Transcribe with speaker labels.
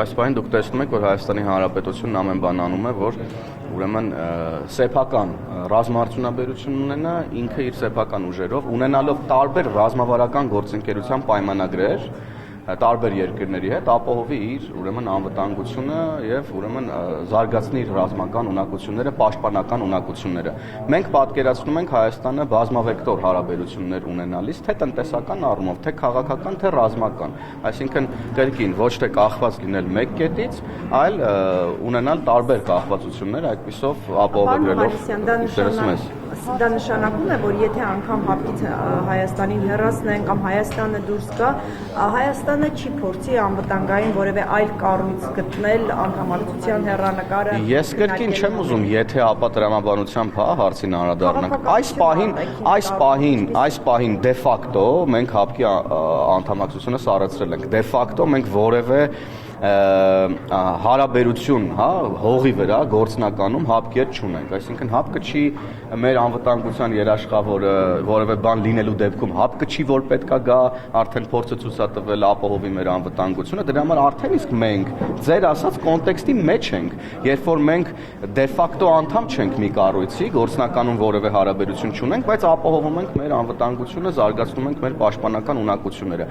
Speaker 1: այս բանին դուք տեսնում եք, որ Հայաստանի Հանրապետությունն ամեն բան անում է, որ ուրեմն սեփական ռազմաարդյունաբերություն ունենա, ինքը իր սեփական ուժերով, ունենալով տարբեր ռազմավարական գործընկերության պայմանագրեր տարբեր երկրների հետ ապահովի իր ուրեմն անվտանգությունը եւ ուրեմն զարգացնի իր ռազմական ունակությունները, պաշտպանական ունակությունները։ Մենք պատկերացնում ենք Հայաստանը բազմավեկտոր հարաբերություններ ունենալիս, թե տնտեսական առումով, թե քաղաքական, թե ռազմական։ Այսինքն կրկին ոչ թե կախված լինել մեկ կետից, այլ ունենալ տարբեր կախվածություններ, այդպիսով ապահովելով
Speaker 2: Դա նշանակում է, որ եթե անգամ հապկից Հայաստանին հեռացնեն կամ Հայաստանը դուրս գա, Հայաստանը չի փորձի անվտանգային որևէ այլ կառույց գտնել անդամակցության հեռանկարը։
Speaker 1: Ես կրկին չեմ ուզում, եթե ապա տրամաբանությամբ հարցին անդրադառնանք։ Այս պահին դե ֆակտո մենք հապկի անդամակցությունը սառեցրել ենք։ Դե ֆակտո մենք որևէ հարաբերություն, հողի վրա գործնականում հապկի հետ չունենք, այսինքն հապկը չի մեր անվտանգության երաշխավորը, որևէ բան լինելու դեպքում հապկը չի որ պետքա գա, արդեն փորձը ցույց է տվել ապահովի մեր անվտանգությունը, դրա համար արդեն իսկ մենք ձեր ասած կոնտեքստի մեջ ենք, երբ որ մենք դե ֆակտո անդամ չենք մի կառույցի, գործնականում որևէ հարաբերություն չունենք, բայց ապահովում ենք մեր անվտանգությունը, զարգացնում ենք մեր պաշտպանական ունակությունները։